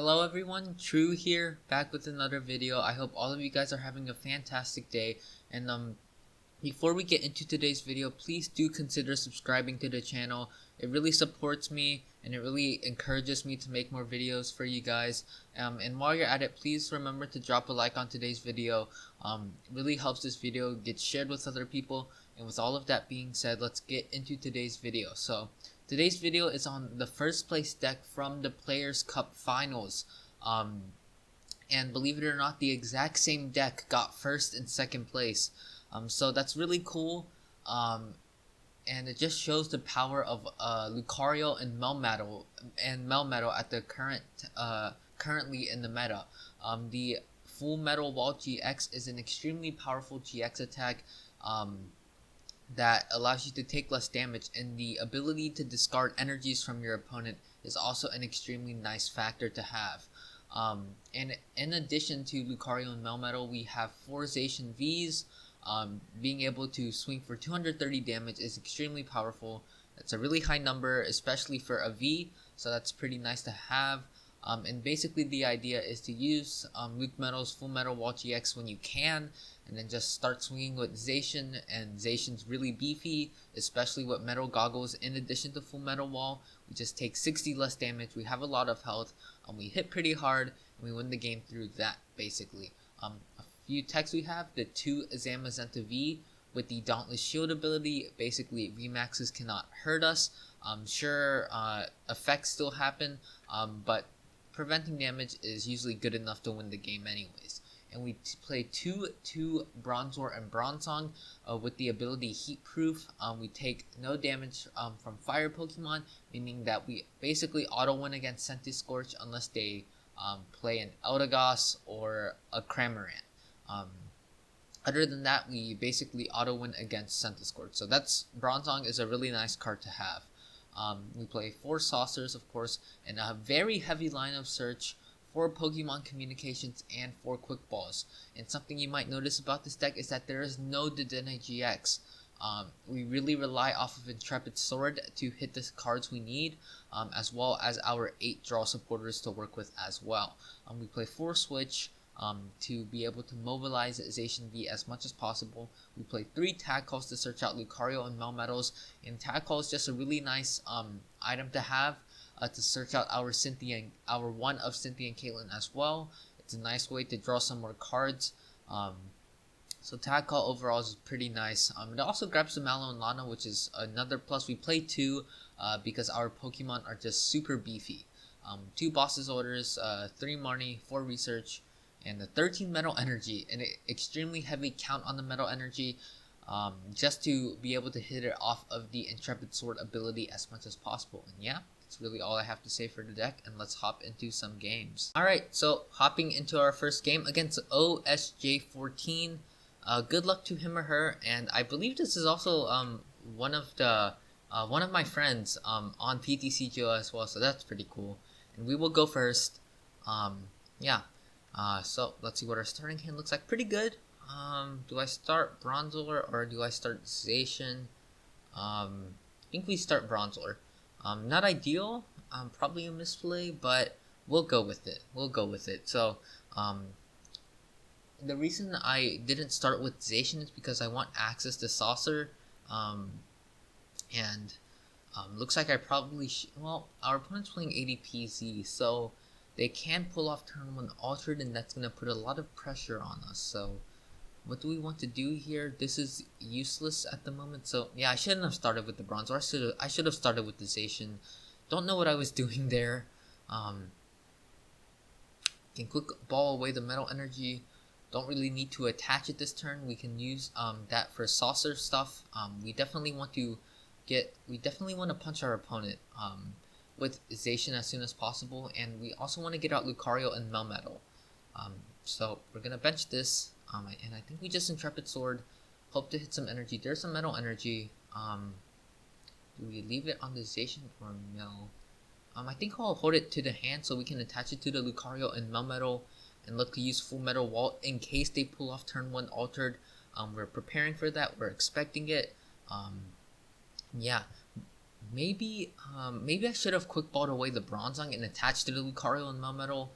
Hello everyone, True here, back with another video. I hope all of you guys are having a fantastic day, and before we get into today's video, please do consider subscribing to the channel. It really supports me and it really encourages me to make more videos for you guys. And while you're at it, please remember to drop a like on today's video. It really helps this video get shared with other people. And with all of that being said, let's get into today's video. So today's video is on the first place deck from the Players Cup Finals. And believe it or not, the exact same deck got first and second place. So that's really cool, and it just shows the power of Lucario and Melmetal at the currently in the meta. The Full Metal Wall GX is an extremely powerful GX attack that allows you to take less damage, and the ability to discard energies from your opponent is also an extremely nice factor to have. And in addition to Lucario and Melmetal, we have 4 Zacian Vs. Being able to swing for 230 damage is extremely powerful. That's a really high number, especially for a V, so that's pretty nice to have. And basically the idea is to use Lucmetal's Full Metal Wall GX when you can, and then just start swinging with Zacian, and Zacian's really beefy, especially with Metal Goggles. In addition to Full Metal Wall, we just take 60 less damage, we have a lot of health, we hit pretty hard, and we win the game through that, basically. A few techs we have, the 2 Zamazenta V with the Dauntless Shield ability. Basically, VMAXs cannot hurt us. Sure, effects still happen, but preventing damage is usually good enough to win the game anyways. And we play 2 Bronzor and Bronzong with the ability Heat Proof. We take no damage from fire Pokemon, meaning that we basically auto win against Centiskorch unless they play an Eldegoss or a Cramorant. Other than that, we basically auto win against Centiskorch. So that's Bronzong is a really nice card to have. We play 4 Saucers, of course, and a very heavy line of search, 4 Pokemon Communications, and 4 Quick Balls. And something you might notice about this deck is that there is no Dedenne GX. We really rely off of Intrepid Sword to hit the cards we need, as well as our 8 draw supporters to work with as well. We play 4 Switch to be able to mobilize Zacian V as much as possible. We play 3 Tag Calls to search out Lucario and Melmetals, and Tag Call is just a really nice item to have to search out our one of Cynthia and Caitlin as well. It's a nice way to draw some more cards. So Tag Call overall is pretty nice. It also grabs the Mallow Lana, which is another plus. We play 2 because our Pokemon are just super beefy. 2 Boss's Orders, 3 Marnie, 4 Research, and the 13 Metal Energy, an extremely heavy count on the Metal Energy, just to be able to hit it off of the Intrepid Sword ability as much as possible. And yeah, that's really all I have to say for the deck, and let's hop into some games. Alright, so hopping into our first game against OSJ14. Good luck to him or her, and I believe this is also one of my friends on PTCGO as well, so that's pretty cool. And we will go first. Yeah. So let's see what our starting hand looks like. Pretty good. Do I start Bronzor or do I start Zacian? I think we start Bronzor. Not ideal. Probably a misplay, but we'll go with it. So, the reason I didn't start with Zacian is because I want access to Saucer. Looks like I probably well, our opponent's playing ADPZ, so they can pull off turn 1 altered, and that's going to put a lot of pressure on us. So what do we want to do here? This is useless at the moment. So yeah, I shouldn't have started with the Bronzor. I should have started with the Zacian. Don't know what I was doing there. Can quick ball away the Metal Energy. Don't really need to attach it this turn. We can use that for Saucer stuff. We definitely want to punch our opponent with Zacian as soon as possible, and we also want to get out Lucario and Melmetal. So we're gonna bench this, and I think we just Intrepid Sword, hope to hit some energy. There's some Metal Energy. Do we leave it on the Zacian or no? I think I'll hold it to the hand so we can attach it to the Lucario and Melmetal, and look to use Full Metal Wall in case they pull off turn 1 altered. We're preparing for that. We're expecting it. Yeah. Maybe maybe I should have quick balled away the Bronzong and attached to the Lucario and Melmetal.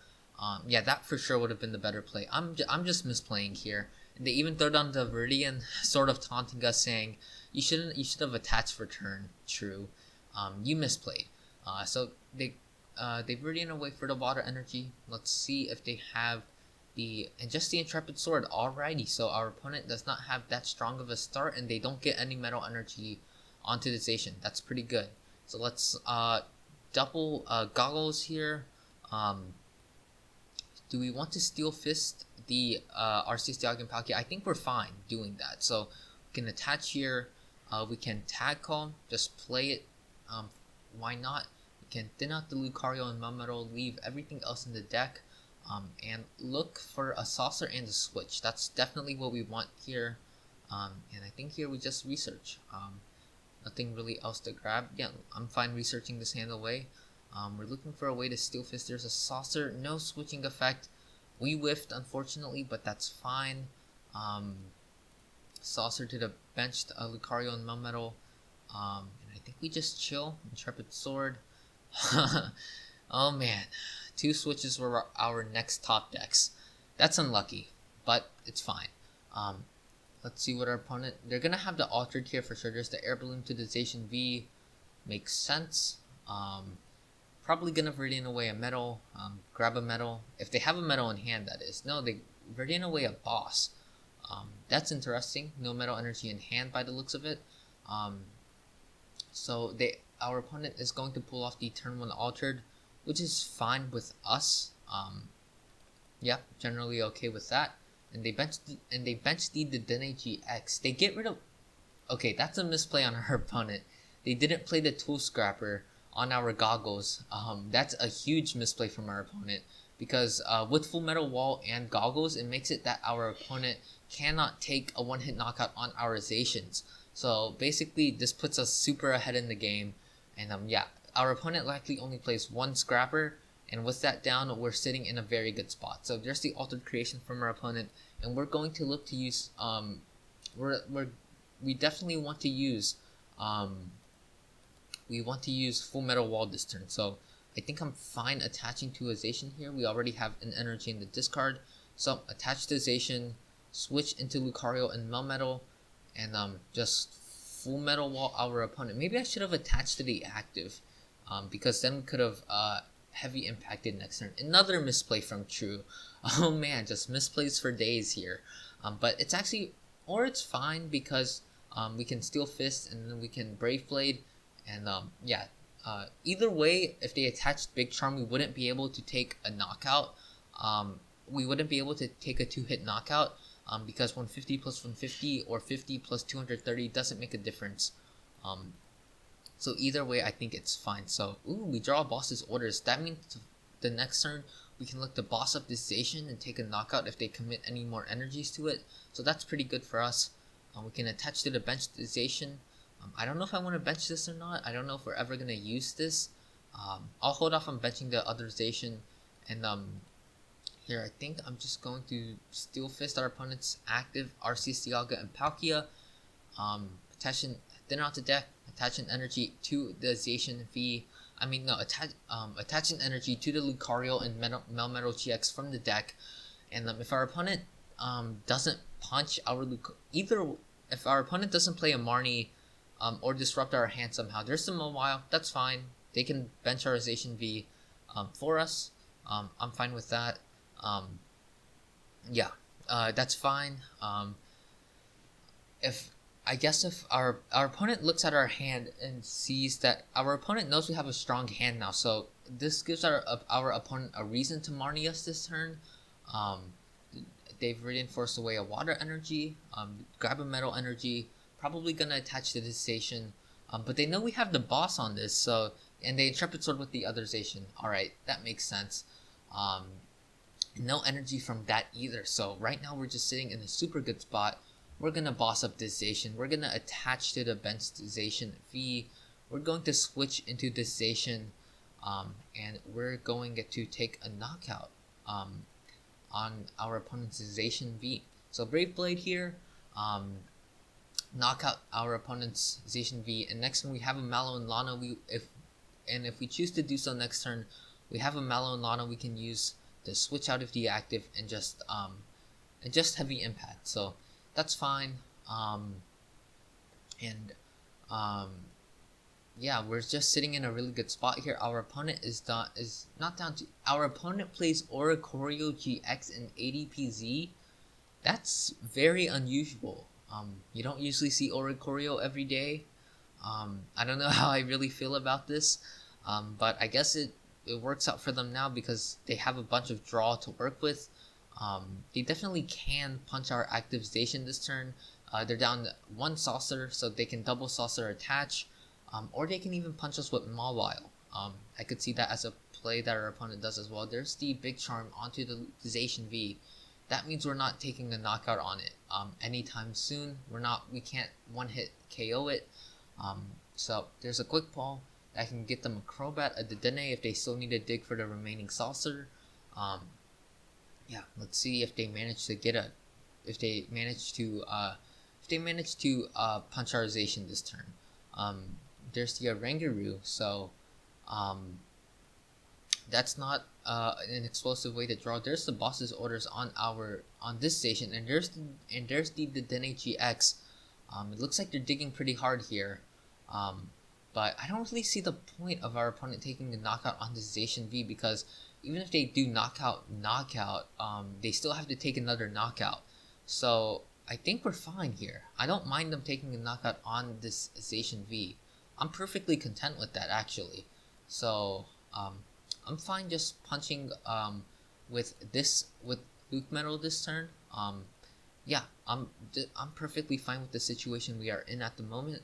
Yeah, that for sure would have been the better play. I'm just misplaying here. And they even throw down the Viridian, sort of taunting us, saying you should have attached for turn. True, you misplayed. So they Viridian away for the water energy. Let's see if they have and just the Intrepid Sword. Alrighty, so our opponent does not have that strong of a start, and they don't get any metal energy onto the Zacian. That's pretty good. So let's double goggles here. Do we want to Steel Fist the RC Stiag and Palkia? I think we're fine doing that. So we can attach here. We can Tag Call, just play it. Why not? We can thin out the Lucario and Melmetal, leave everything else in the deck, and look for a Saucer and a Switch. That's definitely what we want here. And I think here we just research. Nothing really else to grab. Yeah, I'm fine researching this hand away. We're looking for a way to Steel Fist. There's a Saucer, no switching effect. We whiffed, unfortunately, but that's fine. Saucer to the bench, Lucario and Melmetal. And I think we just chill. Intrepid Sword. Oh man, 2 switches were our next top decks. That's unlucky, but it's fine. Let's see what our opponent... They're going to have the altered here for sure. There's the Air Balloon to the Zacian V. Makes sense. Probably going to Viridian away a metal. Grab a metal. If they have a metal in hand, that is. No, they Viridian away a boss. That's interesting. No metal energy in hand by the looks of it. So our opponent is going to pull off the turn 1 altered, which is fine with us. Yeah, generally okay with that. And they benched the Dene GX. They get rid of... Okay, that's a misplay on our opponent. They didn't play the Tool Scrapper on our goggles. That's a huge misplay from our opponent. Because with Full Metal Wall and goggles, it makes it that our opponent cannot take a one-hit knockout on our Zacians. So basically, this puts us super ahead in the game. And yeah, our opponent likely only plays 1 Scrapper. And with that down, we're sitting in a very good spot. So there's the altered creation from our opponent, and we're going to look to use. We definitely want to use. We want to use Full Metal Wall this turn. So I think I'm fine attaching to a Zacian here. We already have an energy in the discard, so attach to Zacian, switch into Lucario and Melmetal, and just Full Metal Wall our opponent. Maybe I should have attached to the active, because then we could have heavy impacted next turn. Another misplay from True. Oh man, just misplays for days here. But it's actually, or it's fine because we can Steel Fist and then we can Brave Blade. And yeah, either way, if they attached Big Charm, we wouldn't be able to take a knockout. We wouldn't be able to take a 2-hit knockout because 150 plus 150 or 50 plus 230 doesn't make a difference. So either way, I think it's fine. So, we draw boss's orders. That means the next turn, we can look to boss up this Zacian and take a knockout if they commit any more energies to it. So that's pretty good for us. We can attach to the bench the Zacian. I don't know if I want to bench this or not. I don't know if we're ever going to use this. I'll hold off on benching the other Zacian. And here, I think I'm just going to Steel Fist our opponent's active RC Stiaga and Palkia. Attaching thin out the deck. Attaching energy to the Zacian V. Attaching energy to the Lucario and Melmetal GX from the deck. And if our opponent doesn't punch our if our opponent doesn't play a Marnie or disrupt our hand somehow, there's some mobile. That's fine. They can bench our Zacian V for us. I'm fine with that. Yeah, that's fine. If our opponent looks at our hand and sees that our opponent knows we have a strong hand now, so this gives our opponent a reason to Marnie us this turn. They've reinforced away a water energy, grab a metal energy, probably gonna attach to this Zacian, but they know we have the boss on this, so, and they Intrepid Sword with the other Zacian. Alright, that makes sense. No energy from that either, so right now we're just sitting in a super good spot. We're going to boss up this Zacian. We're going to attach to the bench Zacian V. We're going to switch into this Zacian. And we're going to take a knockout on our opponent's Zacian V. So Brave Blade here. knock out our opponent's Zacian V, and next turn we have a Mallow and Lana. If we choose to do so next turn, we have a Mallow and Lana we can use to switch out of deactive and just heavy impact. So that's fine. Yeah, we're just sitting in a really good spot here. Our opponent is not down to. Our opponent plays Lucario GX and ADPZ. That's very unusual. You don't usually see Lucario every day. I don't know how I really feel about this, but I guess it works out for them now because they have a bunch of draw to work with. They definitely can punch our active Zacian this turn. They're down 1 saucer, so they can double saucer attach, or they can even punch us with Mawile. I could see that as a play that our opponent does as well. There's the Big Charm onto the Zacian V. That means we're not taking a knockout on it anytime soon. We can't one-hit KO it. So there's a quick ball that can get them a Crobat, a Dedenne if they still need to dig for the remaining saucer. Yeah, let's see if they manage to if they manage to punch our Zacian this turn. There's the Oranguru, so that's not an explosive way to draw. There's the boss's orders on this Zacian, and there's the Dedenne GX. It looks like they're digging pretty hard here, but I don't really see the point of our opponent taking a knockout on this Zacian V, because even if they do knockout, they still have to take another knockout. So I think we're fine here. I don't mind them taking a knockout on this Zacian V. I'm perfectly content with that, actually. So I'm fine just punching with Lucmetal this turn. Yeah, I'm perfectly fine with the situation we are in at the moment.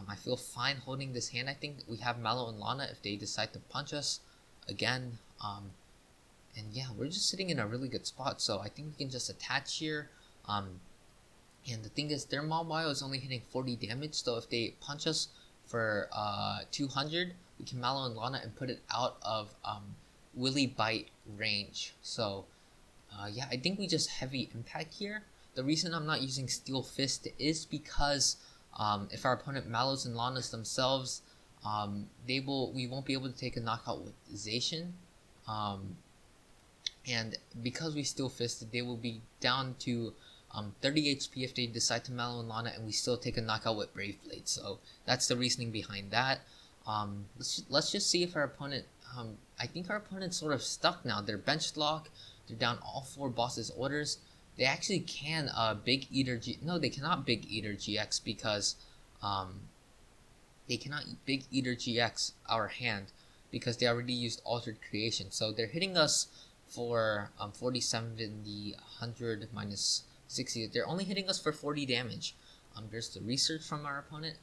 I feel fine holding this hand. I think we have Mallow and Lana if they decide to punch us again. And yeah, we're just sitting in a really good spot, so I think we can just attach here. And the thing is, their Mawile is only hitting 40 damage, so if they punch us for 200, we can Mallow and Lana and put it out of Willy Bite range. So yeah, I think we just heavy impact here. The reason I'm not using Steel Fist is because if our opponent Mallows and Lanas themselves, we won't be able to take a knockout with Zacian. And because we Steel Fisted, they will be down to 30 HP if they decide to Mallow and Lana, and we still take a knockout with Brave Blade. So that's the reasoning behind that. Let's just see if our opponent. I think our opponent's sort of stuck now. They're benched lock. They're down all 4 bosses' orders. They actually can Big Eater No, they cannot Big Eater GX because they cannot Big Eater GX our hand because they already used Altered Creation. So they're hitting us for 40, 70, 100, minus 60. They're only hitting us for 40 damage. There's the research from our opponent.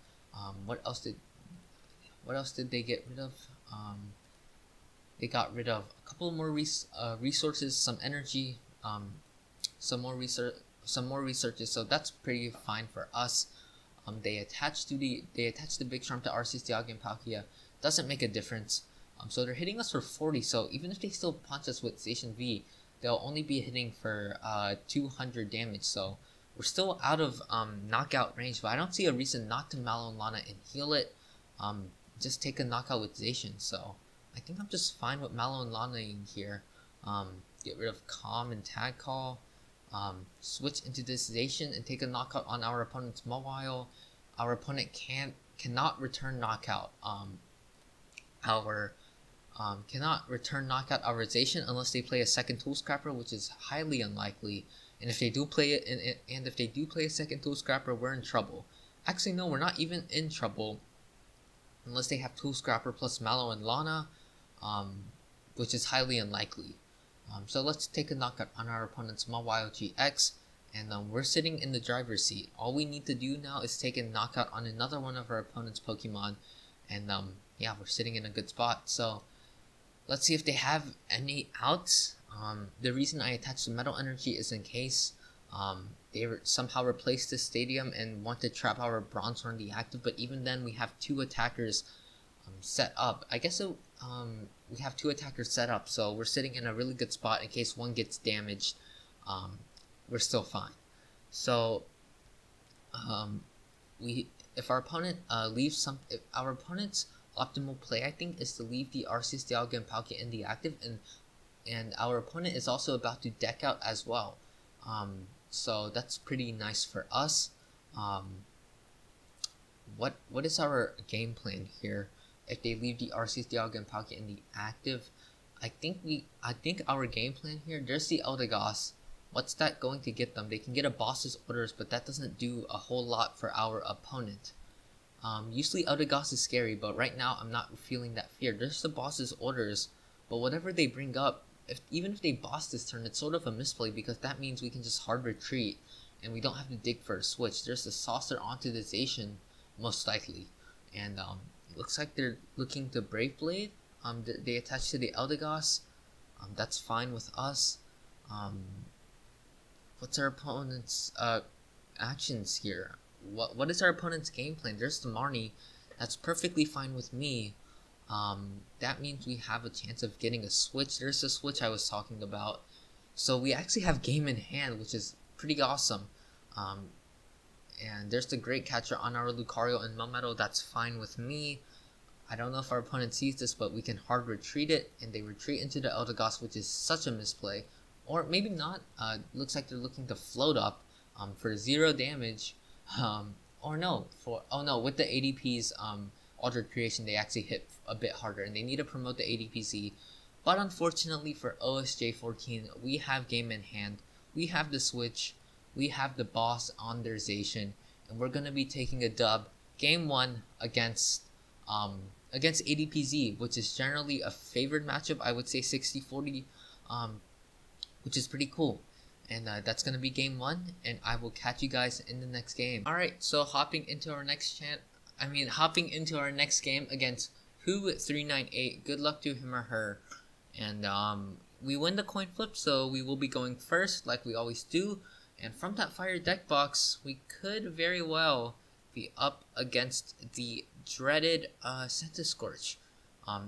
What else did they get rid of? They got rid of a couple more resources, some energy, some more researches. So that's pretty fine for us. They attach the Big Charm to Arceus, Dialga, and Palkia. Doesn't make a difference. So they're hitting us for 40. So even if they still punch us with Zacian V, they'll only be hitting for 200 damage. So we're still out of knockout range. But I don't see a reason not to Mallow and Lana and heal it. Just take a knockout with Zacian. So I think I'm just fine with Mallow and Lana in here. Get rid of Calm and Tag Call. Switch into this Zacian and take a knockout on our opponent's Mawile. Our opponent cannot return knockout. Cannot return knockout our Zacian unless they play a second Tool Scrapper, which is highly unlikely. And if they do play it, and if they do play a second Tool Scrapper, we're in trouble. Actually, no, we're not even in trouble unless they have Tool Scrapper plus Mallow and Lana, which is highly unlikely. So let's take a knockout on our opponent's Mawile GX, and we're sitting in the driver's seat. All we need to do now is take a knockout on another one of our opponent's Pokemon, and yeah, we're sitting in a good spot. So let's see if they have any outs. The reason I attached the Metal Energy is in case they somehow replace the stadium and want to trap our Bronzor on the active, but even then we have 2 attackers set up. I guess we have 2 attackers set up, so we're sitting in a really good spot in case one gets damaged. We're still fine. So if our opponent if our opponent's optimal play, I think, is to leave the Arceus, Dialga, and Palkia in the active, and our opponent is also about to deck out as well. So that's pretty nice for us. What is our game plan here? If they leave the Arceus, Dialga, and Palkia in the active, I think our game plan here. There's the Eldegoss. What's that going to get them? They can get a boss's orders, but that doesn't do a whole lot for our opponent. Usually Eldegoss is scary, but right now I'm not feeling that fear. There's the boss's orders, but whatever they bring up, even if they boss this turn, it's sort of a misplay because that means we can just hard retreat and we don't have to dig for a switch. There's the Saucer onto the Zacian, most likely, and it looks like they're looking to Brave Blade. They attach to the Eldegoss. That's fine with us. What's our opponent's actions here? What is our opponent's game plan? There's the Marnie. That's perfectly fine with me. That means we have a chance of getting a switch. There's the switch I was talking about. So we actually have game in hand, which is pretty awesome. And there's the Great Catcher on our Lucario and Melmetal. That's fine with me. I don't know if our opponent sees this, but we can hard retreat it, and they retreat into the Eldegoss, which is such a misplay. Or maybe not. Looks like they're looking to float up for 0 damage. Or no, with the ADP's Altered Creation, they actually hit a bit harder, and they need to promote the ADPC. But unfortunately for OSJ14, we have game in hand. We have the switch. We have the boss on their Zacian, and we're gonna be taking a dub. Game 1 against ADPZ, which is generally a favored matchup. I would say 60-40, which is pretty cool. And that's going to be game 1, and I will catch you guys in the next game. Alright, so hopping into our next game against Who398. Good luck to him or her. And we win the coin flip, so we will be going first like we always do. And from that fire deck box, we could very well be up against the dreaded Centiskorch.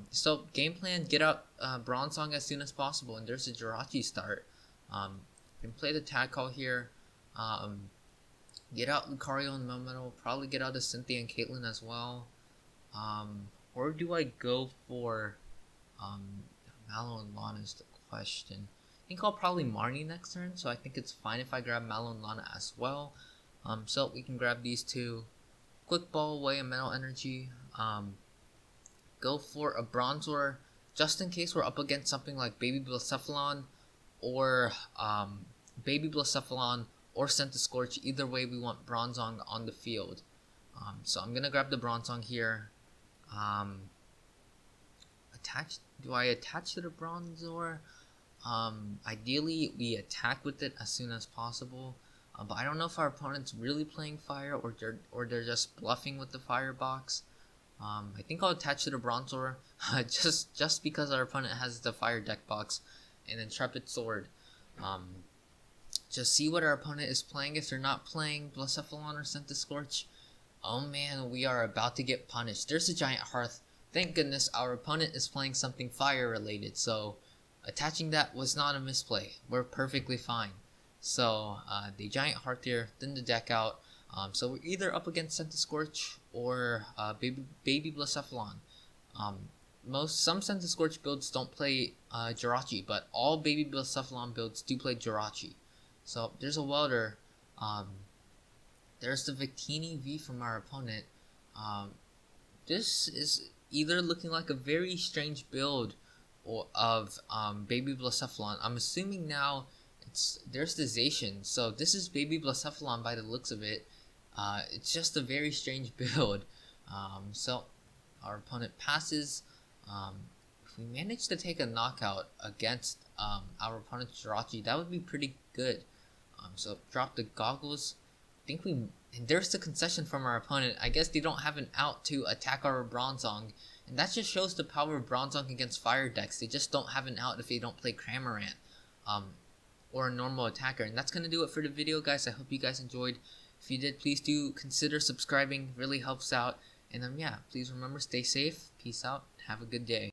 So game plan, get out Bronzong as soon as possible, and there's a Jirachi start. You can play the Tag Call here, get out Lucario and Melmetal, probably get out the Cynthia and Caitlin as well. Or do I go for Mallow Lana is the question. I think I'll probably Marnie next turn, so I think it's fine if I grab Mallow Lana as well. So we can grab these two. Quick Ball away a Metal Energy. Go for a Bronzor, just in case we're up against something like Baby Blacephalon or Centiskorch. Either way, we want Bronzong on the field. So I'm gonna grab the Bronzong here. Do I attach to the Bronzor? Ideally, we attack with it as soon as possible. But I don't know if our opponent's really playing fire or they're just bluffing with the firebox. I think I'll attach to the Bronzor just because our opponent has the fire deck box and Intrepid Sword. Just see what our opponent is playing. If they're not playing Blacephalon or Centiskorch, oh man, we are about to get punished. There's a Giant Hearth. Thank goodness our opponent is playing something fire related, so attaching that was not a misplay. We're perfectly fine. So the Giant Hearth here, then the deck out. So we're either up against Centiskorch or Baby Blacephalon. Some Centiskorch builds don't play Jirachi, but all Baby Blacephalon builds do play Jirachi. So there's a Welder. There's the Victini V from our opponent. This is either looking like a very strange build of Baby Blacephalon. I'm assuming now there's the Zacian. So this is Baby Blacephalon by the looks of it. It's just a very strange build. So our opponent passes. If we manage to take a knockout against our opponent's Jirachi, that would be pretty good. So drop the Goggles. And there's the concession from our opponent. I guess they don't have an out to attack our Bronzong, and that just shows the power of Bronzong against fire decks. They just don't have an out if they don't play Cramorant or a normal attacker. And that's gonna do it for the video, guys. I hope you guys enjoyed. If you did, please do consider subscribing. It really helps out. And yeah, please remember, stay safe. Peace out. Have a good day.